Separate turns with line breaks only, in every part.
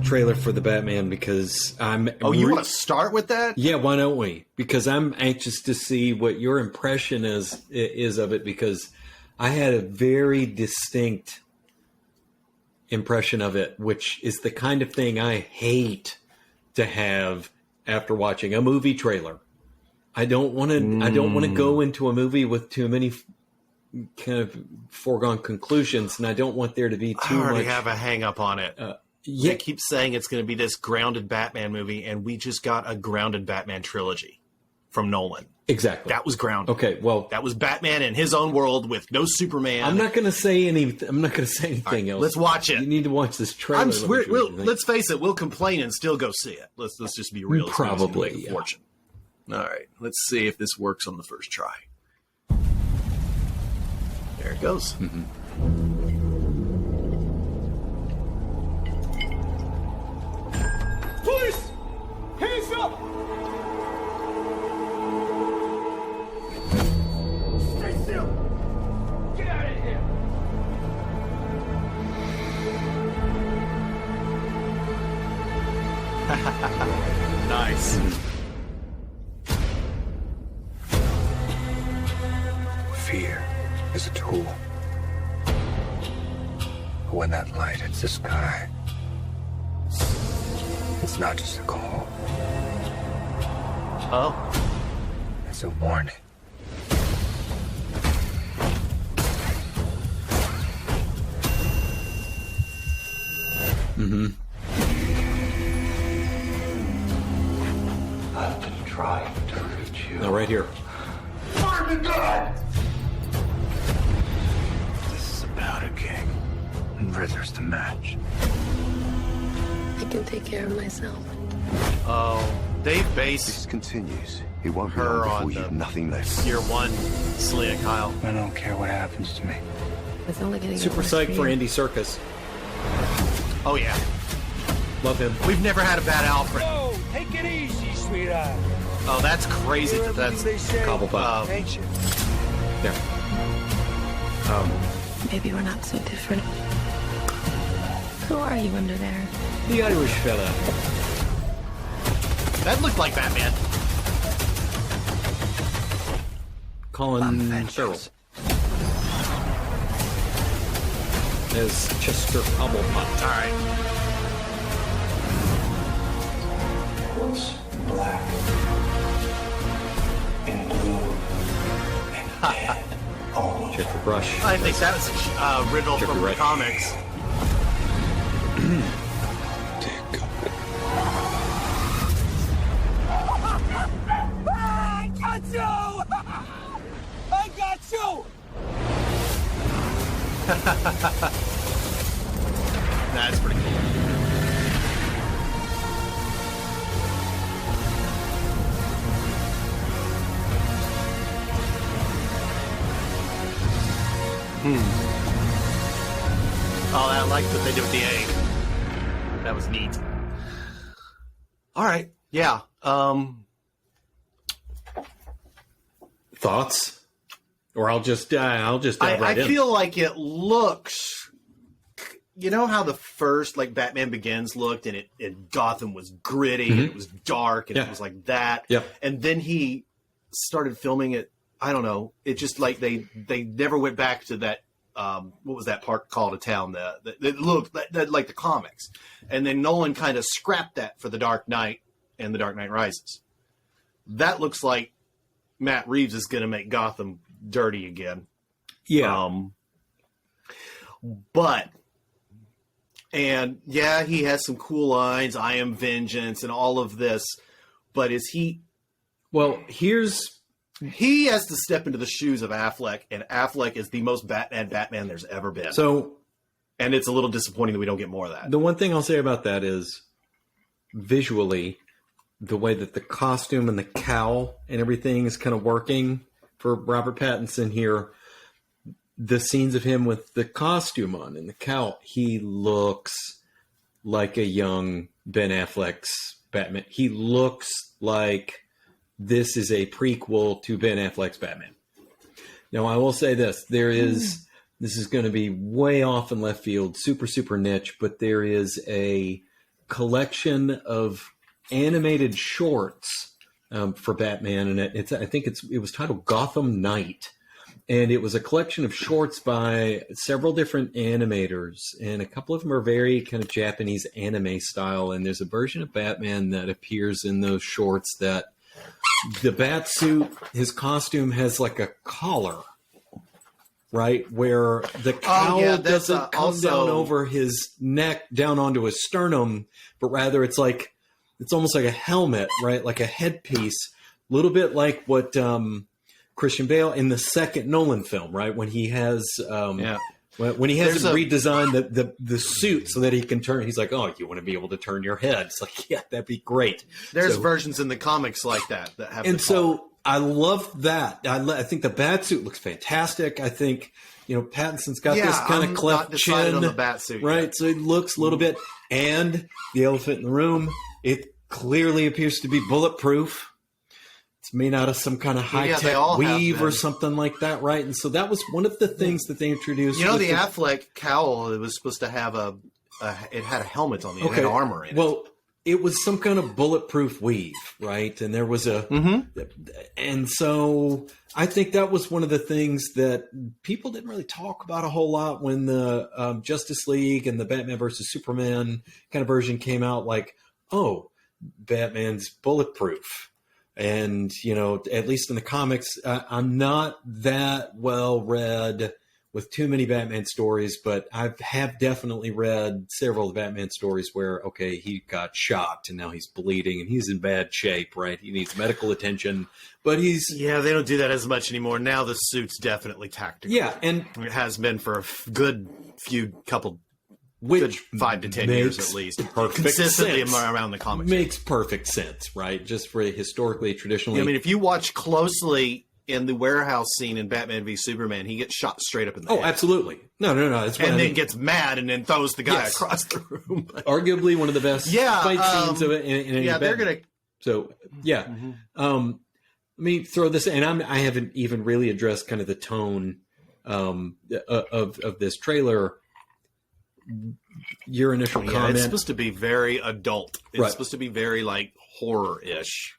trailer for the Batman because I'm...
Oh, you want to start with that?
Yeah, why don't we? Because I'm anxious to see what your impression is of it, because I had a very distinct impression of it, which is the kind of thing I hate to have after watching a movie trailer. I don't want to. I don't want to go into a movie with too many kind of foregone conclusions, and I don't want there to be too much. I already
have a hang up on it.
Yeah.
They keep saying it's going to be this grounded Batman movie, and we just got a grounded Batman trilogy from Nolan.
Exactly.
That was grounded.
Okay, well,
that was Batman in his own world with no Superman.
I'm not going to say anything. I'm not going to say anything else.
Let's watch it.
You need to watch this trailer.
Let's face it. We'll complain and still go see it. Let's just be real.
Probably.
Yeah. Fortune. All right. Let's see if this works on the first try. There it goes.
Mm-hmm.
Police! Hands up! Stay still! Get out of here!
Nice.
Fear is a tool. But when that light hits the sky, it's not just a call.
Oh.
It's a warning.
Mm-hmm.
I've been trying to reach you.
No, right here.
Fire the gun! This is about a king. And Ritter's the match.
I can take care of myself.
Oh, Dave Bass.
This continues. It won't be
Her
long
on
before you have nothing left.
Year one, Selena Kyle.
I don't care what happens to me.
It's only getting
Super
worse
psyched for
you.
Andy Serkis.
Oh yeah,
Love him.
we've never had a bad Alfred.
Whoa, take it easy, sweetheart.
Oh, that's crazy. That's
Cobblepot.
Ain't you?
There.
Maybe we're not so different. Who are you under there?
The Irish fella.
that looked like Batman.
Colin Farrell. As Chester Cobblepot.
All right.
What's black and blue and dead all over?
Jeffrey Rush.
I think that was riddle
Jeffrey
from the
Rush.
comics.
Dick.
I got you! I got you!
That's pretty cool. Oh, I like what they did with the A. That was neat. All right. Yeah.
Thoughts? Or I'll just dive right
I
in.
feel like it looks. You know how the first like Batman Begins looked, and Gotham was gritty, and it was dark, and
Yeah.
it was like that.
Yep.
And then he started filming it. I don't know. It just like they never went back to that. What was that part called? A town that looked like the comics, and then Nolan kind of scrapped that for the Dark Knight and the Dark Knight Rises. That looks like Matt Reeves is going to make Gotham dirty again.
Yeah.
But he has some cool lines. I am vengeance and all of this. But is he?
Well,
He has to step into the shoes of Affleck, and Affleck is the most Batman there's ever been.
so
And it's a little disappointing that we don't get more of that.
the one thing I'll say about that is visually, the way that the costume and the cowl and everything is kind of working for Robert Pattinson here. The scenes of him with the costume on and the cowl, he looks like a young Ben Affleck's Batman. He looks like this is a prequel to Ben Affleck's Batman. Now, I will say this. This is going to be way off in left field, super, super niche, but there is a collection of animated shorts for Batman, and I think it was titled Gotham Knight. And it was a collection of shorts by several different animators, and a couple of them are very kind of Japanese anime style. And there's a version of Batman that appears in those shorts that the bat suit, his costume has like a collar, right? Where the cowl doesn't come down over his neck, down onto his sternum, but rather it's almost like a helmet, right? Like a headpiece, a little bit like what Christian Bale in the second Nolan film, right? When he has when he has him redesign the suit so that he can turn, he's like, oh, you want to be able to turn your head? It's like, yeah, that'd be great.
There's versions in the comics like that have.
And so I love that. I think the bat suit looks fantastic. I think Pattinson's got this kind of cleft chin
on the bat suit,
right? So it looks a little bit, and the elephant in the room, it clearly appears to be bulletproof. It's made out of some kind of high-tech weave or something like that, right? And so that was one of the things that they introduced.
The Affleck cowl, it was supposed to have it had a helmet on it. It had armor in it.
Well, it was some kind of bulletproof weave, right? And there was and so I think that was one of the things that people didn't really talk about a whole lot when the Justice League and the Batman versus Superman kind of version came out. Like, oh, Batman's bulletproof. And, at least in the comics, I'm not that well read with too many Batman stories, but I have definitely read several of the Batman stories where, okay, he got shot and now he's bleeding and he's in bad shape, right? He needs medical attention, but he's...
Yeah, they don't do that as much anymore. Now the suit's definitely tactical.
Yeah, and...
It has been for a good couple...
Which
5 to 10 years at least, consistently around the comics.
Makes perfect sense, right? Just for historically, traditionally.
I mean, if you watch closely in the warehouse scene in Batman v Superman, he gets shot straight up in the head.
Oh, absolutely. No. That's
and then gets mad and then throws the guy across the room.
Arguably one of the best fight scenes of it.
They're gonna.
So yeah, let me throw this, and I haven't even really addressed kind of the tone of this trailer. Your initial comment.
It's supposed to be very adult. It's supposed to be very like horror-ish.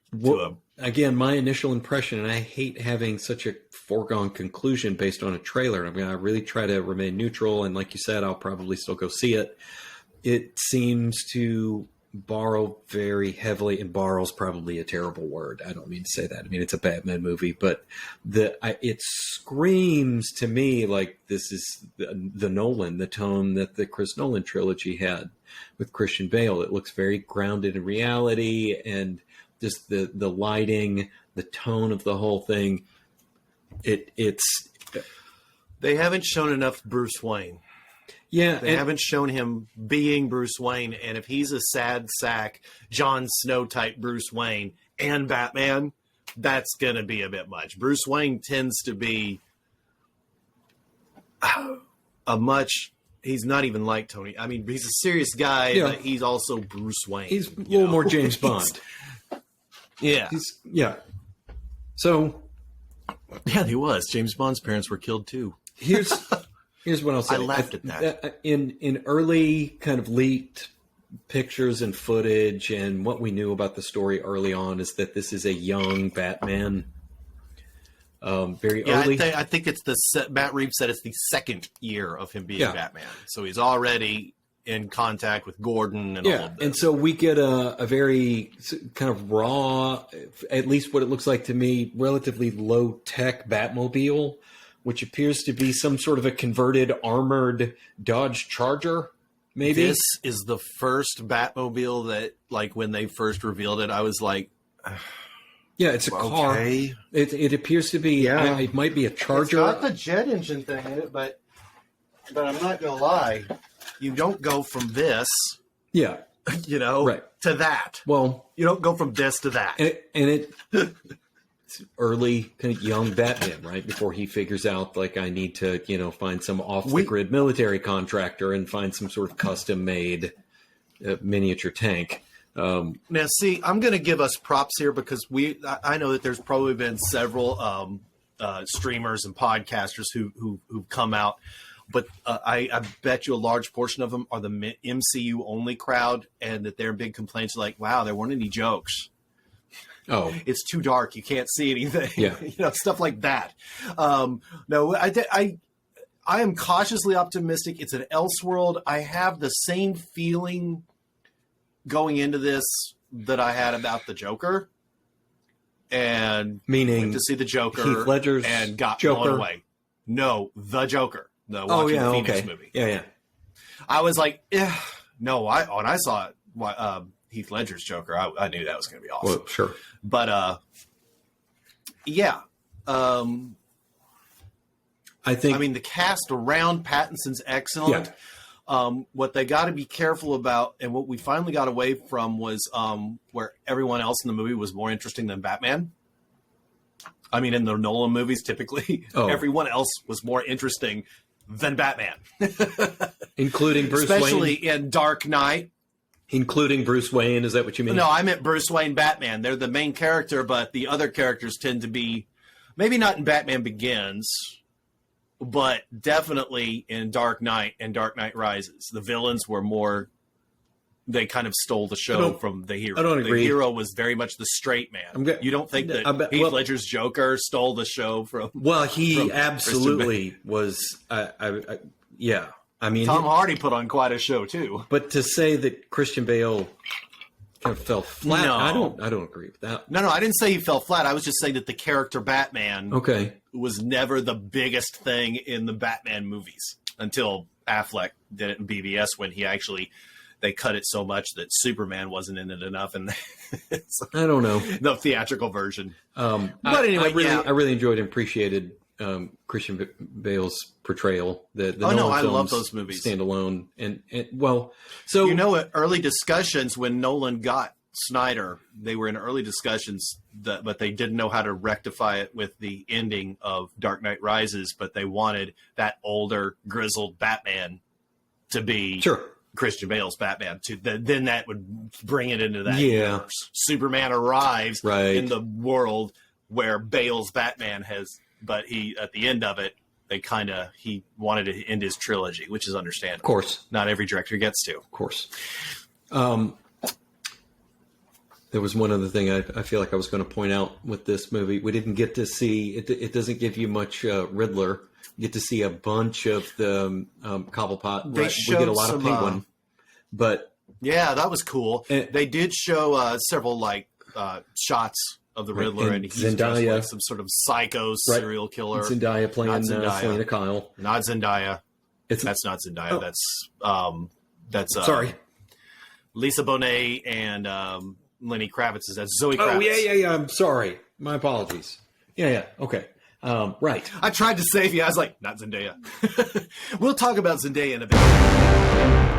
Again, my initial impression, and I hate having such a foregone conclusion based on a trailer. I mean, I really try to remain neutral, and like you said, I'll probably still go see it. It seems to borrow very heavily, and borrow's probably a terrible word. I don't mean to say that. I mean, it's a Batman movie, but it screams to me like this is the Nolan, the tone that the Chris Nolan trilogy had with Christian Bale. It looks very grounded in reality, and just the lighting, the tone of the whole thing. It's
they haven't shown enough Bruce Wayne.
Yeah,
they haven't shown him being Bruce Wayne, and if he's a sad sack, Jon Snow type Bruce Wayne and Batman, that's gonna be a bit much. Bruce Wayne tends to be he's not even like Tony. I mean, he's a serious guy, but he's also Bruce Wayne.
He's a little more James Bond. So,
yeah, he was. James Bond's parents were killed too.
Here's what I'll say.
I laughed at that.
In early kind of leaked pictures and footage, and what we knew about the story early on is that this is a young Batman. Very early.
I think it's Matt Reeves said it's the second year of him being Batman, so he's already in contact with Gordon and all of this.
And so we get a very kind of raw, at least what it looks like to me, relatively low tech Batmobile, which appears to be some sort of a converted armored Dodge Charger, maybe.
This is the first Batmobile that, like, when they first revealed it, I was like...
Yeah, it's a car. It appears to be... it might be a Charger.
It's got the jet engine thing in it, but I'm not going to lie. You don't go from this...
Yeah.
To that.
Well...
You don't go from this to that.
It's early, kind of young Batman, right? Before he figures out, like, I need to, find some off-the-grid military contractor and find some sort of custom-made miniature tank.
Now, see, I'm going to give us props here because I know that there's probably been several streamers and podcasters who've come out but I bet you a large portion of them are the MCU only crowd, and that their big complaints are like, wow, there weren't any jokes.
Oh,
It's too dark. You can't see anything.
Yeah.
Stuff like that. No, I am cautiously optimistic. It's an Elseworld. I have the same feeling going into this that I had about the Joker. And
meaning
went to see the Joker,
Heath Ledger's
and got
Joker?
blown away. No, the Joker, the
oh
Joaquin
yeah,
Phoenix
okay,
movie.
yeah.
I was like, no. When I saw it, Heath Ledger's Joker, I knew that was going to be awesome.
Well, sure,
But yeah.
I think.
I mean, the cast around Pattinson's excellent. What they got to be careful about, and what we finally got away from, was where everyone else in the movie was more interesting than Batman. I mean, in the Nolan movies, typically, everyone else was more interesting than Batman.
including Bruce
Especially
Wayne.
in Dark Knight.
Including Bruce Wayne, is that what you mean?
No, I meant Bruce Wayne Batman. They're the main character, but the other characters tend to be, maybe not in Batman Begins, but definitely in Dark Knight and Dark Knight Rises. The villains were more, they kind of stole the show from the hero.
I don't agree.
The hero was very much the straight man. You don't think that Heath Ledger's Joker stole the show from?
Well, he absolutely was. Yeah. I mean,
Tom Hardy put on quite a show too.
But to say that Christian Bale kind of fell flat,
No.
I don't agree with that.
No, I didn't say he fell flat. I was just saying that the character Batman was never the biggest thing in the Batman movies until Affleck did it in BVS, when they cut it so much that Superman wasn't in it enough, and
I don't know
the theatrical version.
But
anyway,
I really enjoyed and appreciated Christian Bale's portrayal. The Nolan
I
films
love those movies.
Standalone, and well, so
at early discussions when Nolan got Snyder, they were in early discussions, but they didn't know how to rectify it with the ending of Dark Knight Rises. But they wanted that older, grizzled Batman to be Christian Bale's Batman. Then that would bring it into that universe. Superman arrives in the world where Bale's Batman has. But at the end of it, he wanted to end his trilogy, which is understandable.
Of course.
Not every director gets to.
Of course. There was one other thing I feel like I was going to point out with this movie. We didn't get to see, it doesn't give you much Riddler. You get to see a bunch of the Cobblepot. We get a lot of Penguin. But
yeah, that was cool. They did show several shots of the Riddler, and he's
Zendaya,
just like some sort of psycho serial killer.
Zendaya playing Selena Kyle.
Not Zendaya. That's not Zendaya. That's
sorry,
Lisa Bonet and Lenny Kravitz. That's Zoe Kravitz.
Oh yeah. I'm sorry. My apologies. Yeah. Okay. Right.
I tried to save you. I was like, not Zendaya. We'll talk about Zendaya in a bit.